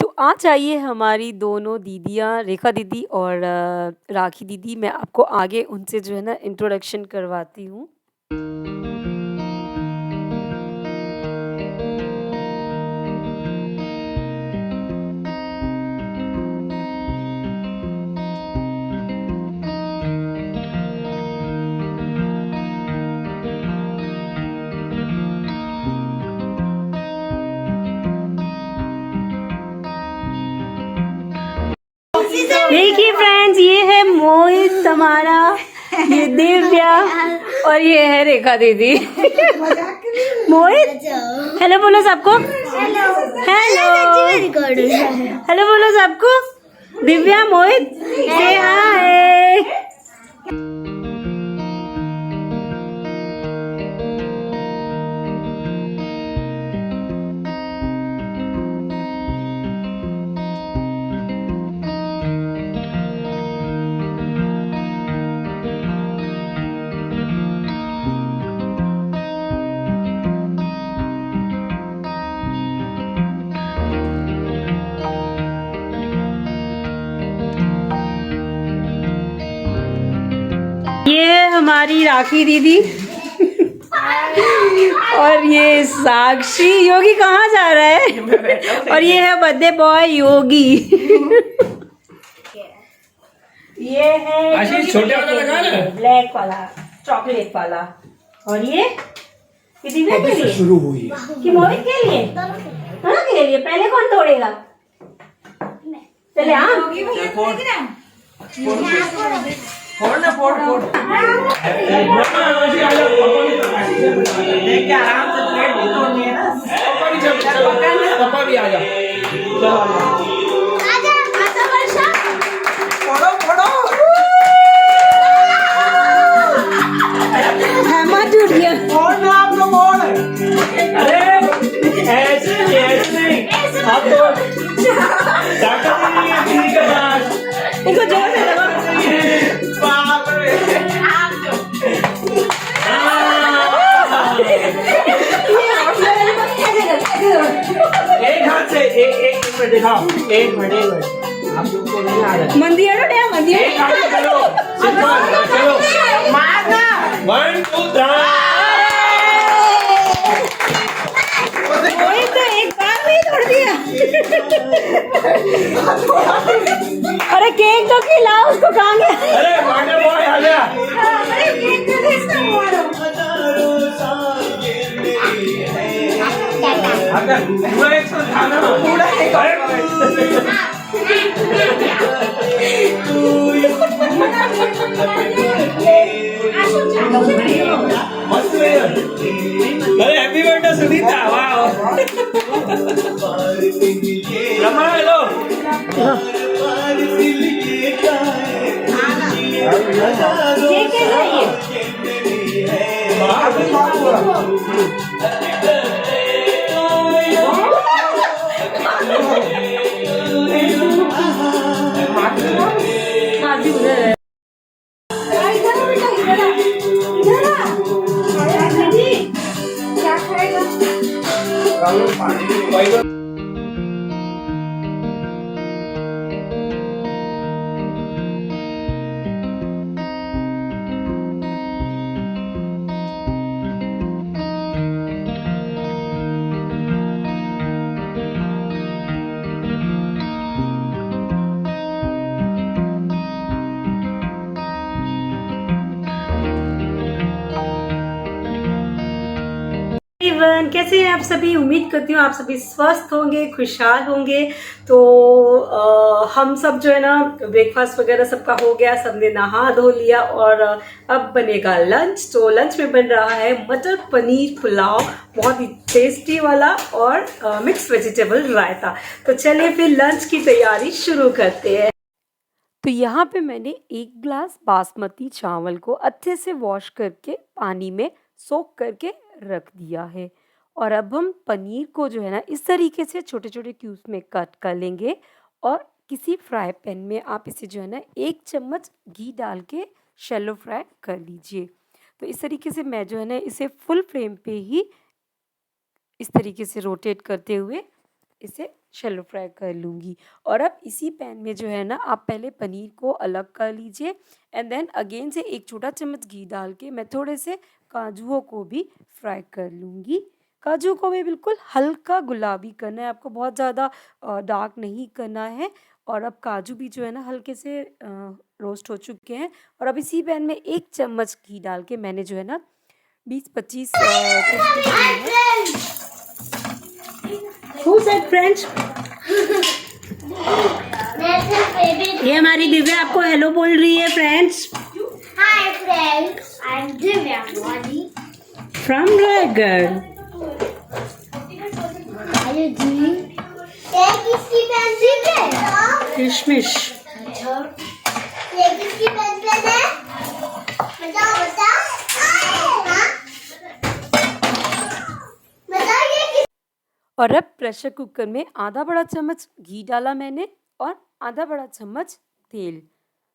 तो आज आइए हमारी दोनों दीदियाँ रेखा दीदी और राखी दीदी, मैं आपको आगे उनसे जो है ना इंट्रोडक्शन करवाती हूँ। देखिए फ्रेंड्स, ये है मोहित हमारा, ये दिव्या और ये है रेखा दीदी। मोहित हेलो बोलो सबको। हेलो हेलो बोलो सबको। दिव्या मोहित से हाय। ये हमारी राखी दीदी और ये साक्षी। योगी कहाँ जा रहा है? और ये है बर्थडे बॉय योगी। ये है छोटे वाला लगा ना, ब्लैक वाला चॉकलेट वाला। और ये दिव्या के लिए शुरू हुई कि मोहित के लिए, दोनों के लिए। पहले कौन तोड़ेगा? पहले फोड़ ना फोड़ लेके आराम से प्लेट भी तोड़नी है ना। पापा भी आ जा। फोड़ो फोड़ो। हेमंत टूट गया। फोड़ ना आप लोग फोड़। अरे ऐसे नहीं आप तो ताकत नहीं है किसी के पास। उनको जोर से लगा। एक हाथ से एक मिनट दिखाओ। एक मिनट आप लोग को नहीं आ रहा। मंदिर मंदिर एक हाथ से करो। चलो मारना। 1 2 3। वही तो एक बार में ही तोड़ दिया। अरे केक तो खिलाओ उसको। कहाँ गया? अरे बर्थडे बॉय आ गया। पूरा एक साथ खाना। पूरा एक मस्त है। अरे हैप्पी बर्थडे सुनीता। वाह रमा हेलो। ये कैसा है? एवरीवन, कैसे हैं आप सभी? उम्मीद करती हूँ आप सभी स्वस्थ होंगे, खुशहाल होंगे। तो हम सब जो है ना ब्रेकफास्ट वगैरह सबका हो गया, सबने नहा धो लिया और अब बनेगा लंच। तो लंच में बन रहा है मटर पनीर पुलाव, बहुत ही टेस्टी वाला, और मिक्स वेजिटेबल रायता। तो चलिए फिर लंच की तैयारी शुरू करते हैं। तो यहाँ पे मैंने 1 ग्लास बासमती चावल को अच्छे से वॉश करके पानी में सोक करके रख दिया है। और अब हम पनीर को जो है ना इस तरीके से छोटे छोटे क्यूब्स में कट कर लेंगे। और किसी फ्राई पैन में आप इसे जो है ना 1 चम्मच घी डाल के शैलो फ्राई कर लीजिए। तो इस तरीके से मैं जो है ना इसे फुल फ्लेम पे ही इस तरीके से रोटेट करते हुए इसे शैलो फ्राई कर लूँगी। और अब इसी पैन में जो है ना आप पहले पनीर को अलग कर लीजिए एंड देन अगेन से 1 छोटा चम्मच घी डाल के मैं थोड़े से काजुओं को भी फ्राई कर लूँगी। काजू को भी बिल्कुल हल्का गुलाबी करना है आपको, बहुत ज़्यादा डार्क नहीं करना है। और अब काजू भी जो है ना हल्के से रोस्ट हो चुके हैं और अब इसी पैन में 1 चम्मच घी डाल के मैंने जो है ना 20-25 Who said French? ये हमारी दिव्या आपको हेलो बोल रही है friends. Hi friends, I'm Divya Modi. From Raigarh. Hello जी। ये किसकी पेंसिल है? किशमिश। ये किसकी पेंसिल है? बताओ बताओ। हाँ? बताओ ये किस? और अब प्रेशर कुकर में आधा बड़ा चम्मच घी डाला मैंने और आधा बड़ा चम्मच तेल।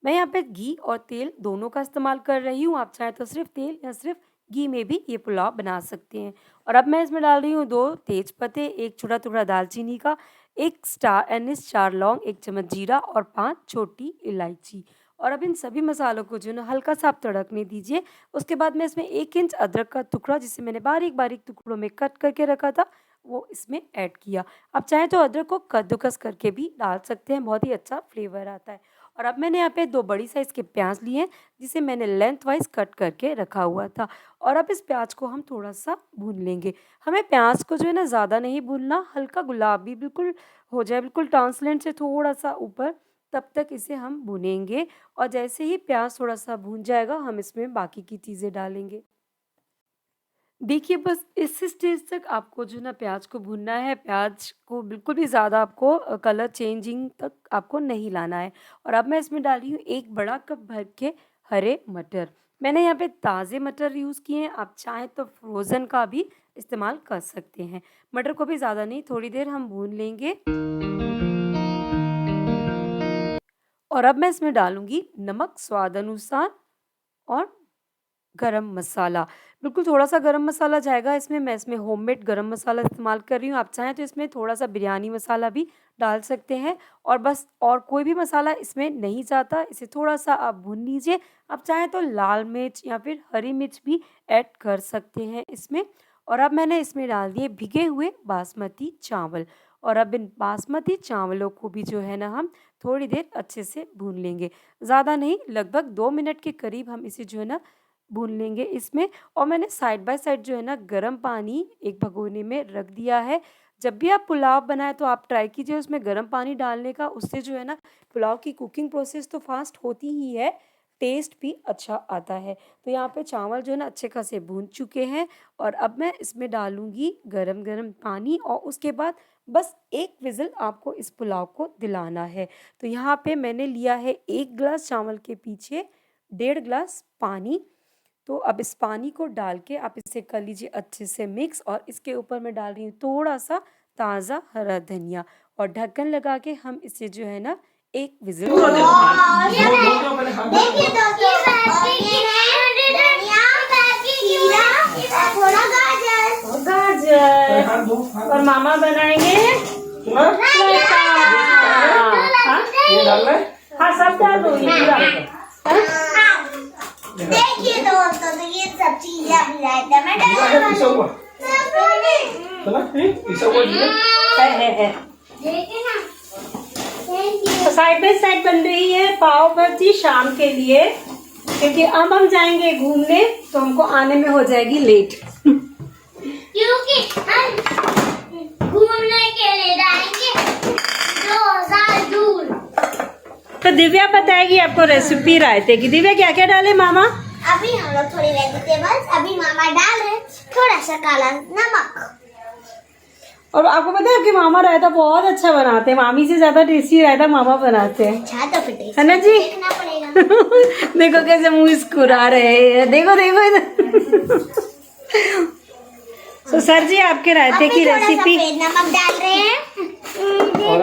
मैं यहाँ पे घी और तेल दोनों का इस्तेमाल कर रही हूँ, आप चाहे तो सिर्फ तेल या सिर्फ घी में भी ये पुलाव बना सकते हैं। और अब मैं इसमें डाल रही हूँ 2 तेज पत्ते, 1 छोटा टुकड़ा दालचीनी का, 1 स्टार एनिस, 4 लौंग, 1 चम्मच जीरा और 5 छोटी इलायची। और अब इन सभी मसालों को जो है ना हल्का सा आप तड़कने दीजिए। उसके बाद मैं इसमें 1 इंच अदरक का टुकड़ा जिसे मैंने बारीक बारीक टुकड़ों में कट करके रखा था वो इसमें ऐड किया। आप चाहें तो अदरक को कद्दूकस करके भी डाल सकते हैं, बहुत ही अच्छा फ्लेवर आता है। और अब मैंने यहाँ पे 2 बड़ी साइज़ के प्याज लिए हैं जिसे मैंने लेंथ वाइज कट करके रखा हुआ था। और अब इस प्याज को हम थोड़ा सा भून लेंगे। हमें प्याज को जो है ना ज़्यादा नहीं भूनना, हल्का गुलाबी बिल्कुल हो जाए, बिल्कुल ट्रांसलेंट से थोड़ा सा ऊपर, तब तक इसे हम भूनेंगे। और जैसे ही प्याज थोड़ा सा भून जाएगा हम इसमें बाकी की चीज़ें डालेंगे। देखिए बस इस स्टेज तक आपको जो ना प्याज को भूनना है, प्याज को बिल्कुल भी ज़्यादा आपको कलर चेंजिंग तक आपको नहीं लाना है। और अब मैं इसमें डाल रही हूँ 1 बड़ा कप भर के हरे मटर। मैंने यहाँ पे ताज़े मटर यूज़ किए हैं, आप चाहें तो फ्रोज़न का भी इस्तेमाल कर सकते हैं। मटर को भी ज़्यादा नहीं, थोड़ी देर हम भून लेंगे। और अब मैं इसमें डालूँगी नमक स्वाद अनुसार और गरम मसाला। बिल्कुल थोड़ा-सा गरम मसाला जाएगा इसमें, मैं इसमें होममेड गरम मसाला इस्तेमाल कर रही हूँ। आप चाहें तो इसमें थोड़ा-सा बिरयानी मसाला भी डाल सकते हैं। और बस और कोई भी मसाला इसमें नहीं जाता, इसे थोड़ा-सा आप भून लीजिए। आप चाहें तो लाल मिर्च या फिर हरी मिर्च भी ऐड कर सकते हैं इसमें। और अब मैंने इसमें डाल दिए भिगे हुए बासमती चावल। और अब इन बासमती चावलों को भी जो है ना हम थोड़ी देर अच्छे से भून लेंगे। ज़्यादा नहीं, लगभग 2 मिनट के करीब हम इसे जो है ना भून लेंगे इसमें। और मैंने साइड बाय साइड जो है ना गर्म पानी एक भगोने में रख दिया है। जब भी आप पुलाव बनाएं तो आप ट्राई कीजिए उसमें गर्म पानी डालने का, उससे जो है ना पुलाव की कुकिंग प्रोसेस तो फास्ट होती ही है, टेस्ट भी अच्छा आता है। तो यहाँ पे चावल जो है ना अच्छे खासे भून चुके हैं। और अब मैं इसमें डालूँगी गरम गरम पानी और उसके बाद बस 1 विज़िल आपको इस पुलाव को दिलाना है। तो यहाँ पे मैंने लिया है 1 गिलास चावल के पीछे 1.5 गिलास पानी। तो अब इस पानी को डाल के आप इसे कर लीजिए अच्छे से मिक्स। और इसके ऊपर मैं डाल रही हूँ थोड़ा सा ताज़ा हरा धनिया और ढक्कन लगा के हम इसे जो है ना 1 विज़िल देखिए दोस्तों, ये है धनिया, खीरा, थोड़ा गाजर। गाजर। और मामा बनाएंगे रायता। हाँ? ये डालना है? हाँ सब डाल दो ये पूरा। देखिए दोस्तों, तो ये सब चीजें अभी रायता में डाल पिसा हुआ। चला, पिसा हुआ जीरा। है। देखिए ना, thank you. Side by side बन रही है पाव भाजी शाम के लिए, क्योंकि अब हम जाएंगे घूमने तो हमको आने में हो जाएगी लेट। क्योंकि हम घूमने के लिए जाएंगे 2000 दूर। तो दिव्या बताएगी आपको रेसिपी रायते की। दिव्या क्या क्या डाले मामा? अभी हम लोग थोड़ी वेजिटेबल्स, अभी मामा डाल रहे हैं थोड़ा सा काला नमक। और आपको पता है कि मामा रायता बहुत अच्छा बनाते हैं, मामी से ज्यादा टेस्टी रायता मामा बनाते हैं। अच्छा तो फिर है ना जी? देखना पड़ेगा। देखो कैसे मुंह मुस्कुरा रहे हैं, देखो देखो इधर। तो सर जी आपके रायते की रेसिपी। नमक डाल रहे हैं। और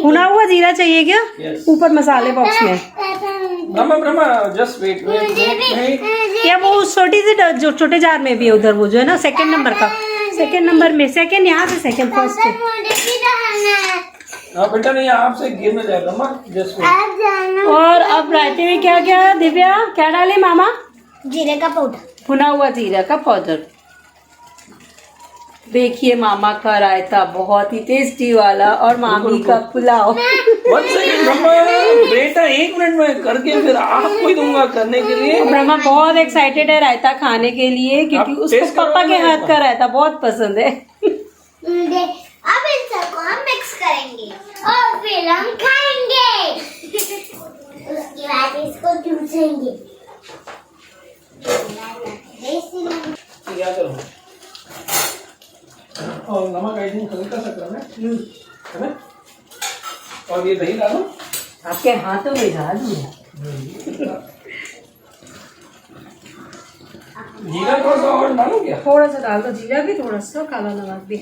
भुना हुआ जीरा चाहिए क्या? Yes. ऊपर मसाले बॉक्स में ब्रह्मा जस्ट वेट। या वो छोटी सी जो छोटे जार में भी है उधर, वो जो है ना 2nd नंबर का सेकंड नंबर में, सेकंड यहाँ से सेकंड फर्स्ट है। मुझे भी जाना है। हाँ बेटा, नहीं आपसे गिर न जाएगा माँ, जस्ट अब जाना। और अब रायते में क्या क्या दिव्या, क्या डाले मामा? जीरे का पाउडर। भुना हुआ जीरा का पाउडर। देखिए मामा का रायता बहुत ही टेस्टी वाला, और मामी का पुलाव। 1 सेकंड ब्रह्मा, बेटा 1 मिनट में करके फिर आपको ही दूंगा करने के लिए। ब्रह्मा बहुत एक्साइटेड है रायता खाने के लिए, क्योंकि आप उसको टेस्ट पापा के करोगे हाथ का रायता बहुत पसंद है। अब इन सबको हम मिक्स करेंगे और फिर हम खाएंगे। उसके बाद इसको चूसेंगे। क्या करूँ? और नमक आइटम हल्का सा करना है ना? और ये दही डालो। आपके हाथों में डाल दिया। जीरा थोड़ा सा और डालो क्या? थोड़ा सा डाल दो जीरा भी, थोड़ा सा काला नमक भी।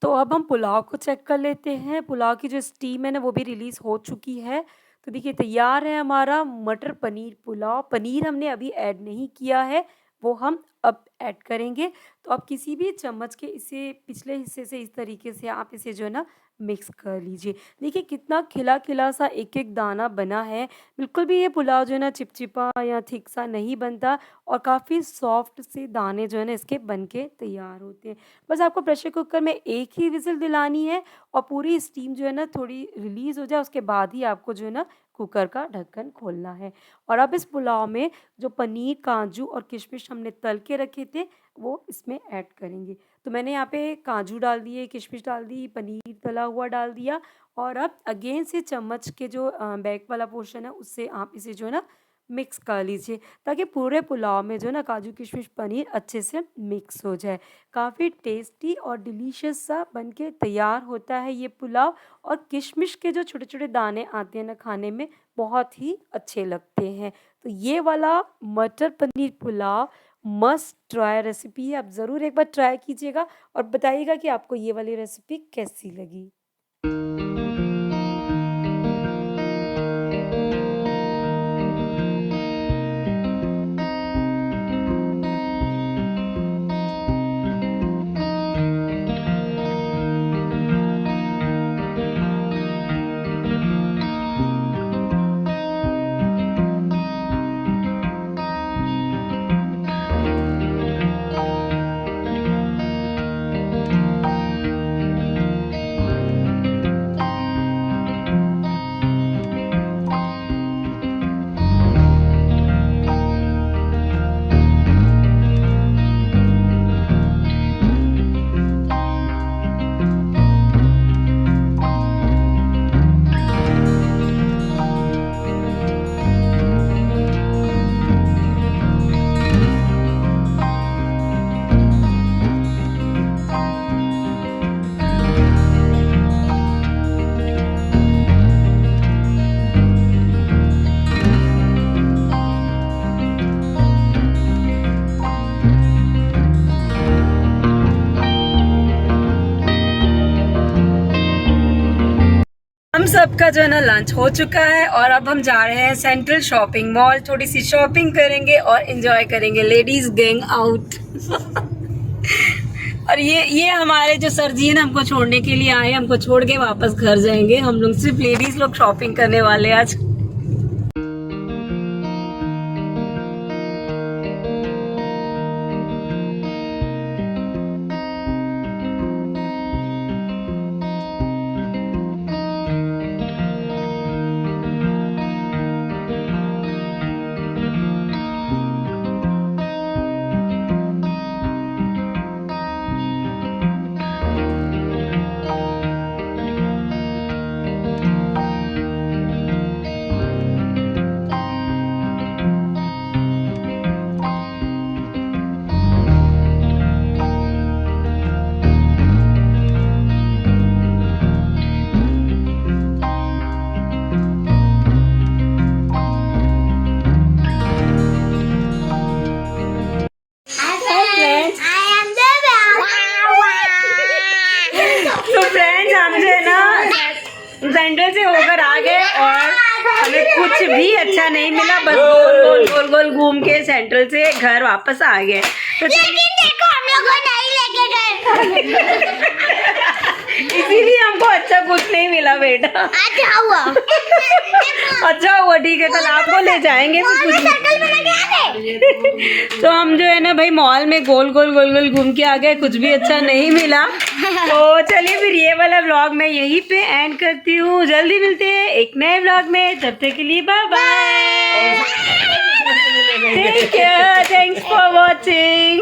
तो अब हम पुलाव को चेक कर लेते हैं। पुलाव की जो स्टीम है ना वो भी रिलीज़ हो चुकी है। तो देखिए तैयार है हमारा मटर पनीर पुलाव। पनीर हमने अभी ऐड नहीं किया है, वो हम अब ऐड करेंगे। तो अब किसी भी चम्मच के इसे पिछले हिस्से से इस तरीके से आप इसे जो है ना मिक्स कर लीजिए। देखिए कितना खिला खिला सा एक एक दाना बना है। बिल्कुल भी ये पुलाव जो है ना चिपचिपा या थिक सा नहीं बनता, और काफ़ी सॉफ्ट से दाने जो है ना इसके बन के तैयार होते हैं। बस आपको प्रेशर कुकर में एक ही विजिल दिलानी है, और पूरी स्टीम जो है ना थोड़ी रिलीज़ हो जाए उसके बाद ही आपको जो है ना कुकर का ढक्कन खोलना है। और अब इस पुलाव में जो पनीर, काजू और किशमिश हमने तल के रखे थे वो इसमें ऐड करेंगे। तो मैंने यहाँ पे काजू डाल दिए, किशमिश डाल दी, पनीर तला हुआ डाल दिया, और अब अगेन से चम्मच के जो बैक वाला पोर्शन है उससे आप इसे जो है ना मिक्स कर लीजिए, ताकि पूरे पुलाव में जो है ना काजू, किशमिश, पनीर अच्छे से मिक्स हो जाए। काफ़ी टेस्टी और डिलीशियस सा बन के तैयार होता है ये पुलाव। और किशमिश के जो छोटे छोटे दाने आते हैं ना खाने में बहुत ही अच्छे लगते हैं। तो ये वाला मटर paneer pulao must try recipe है। आप ज़रूर एक बार ट्राई कीजिएगा और बताइएगा कि आपको ये वाली रेसिपी कैसी लगी। हम सबका जो है ना लंच हो चुका है, और अब हम जा रहे हैं सेंट्रल शॉपिंग मॉल। थोड़ी सी शॉपिंग करेंगे और एंजॉय करेंगे, लेडीज गैंग आउट। और ये हमारे जो सर जी है ना हमको छोड़ने के लिए आए, हमको छोड़ के वापस घर जाएंगे। हम लोग सिर्फ लेडीज लोग शॉपिंग करने वाले आज। सेंट्रल से होकर आ गए और हमें कुछ भी अच्छा नहीं मिला, बस गोल गोल गोल गोल घूम के सेंट्रल से घर वापस आ गए। तो लेकिन देखो हम लोग को नहीं लेके गए। इसीलिए हमको अच्छा कुछ नहीं मिला बेटा। अच्छा हुआ। अच्छा हुआ, ठीक है, कल आपको ले जाएंगे फिर कुछ सर्कल बना के आ गए। तो हम जो है ना भाई मॉल में गोल गोल गोल गोल घूम के आ गए, कुछ भी अच्छा नहीं मिला। तो चलिए फिर ये वाला व्लॉग मैं यहीं पे एंड करती हूँ। जल्दी मिलते हैं एक नए व्लॉग में, तब तक के लिए bye bye, take care, thanks for watching.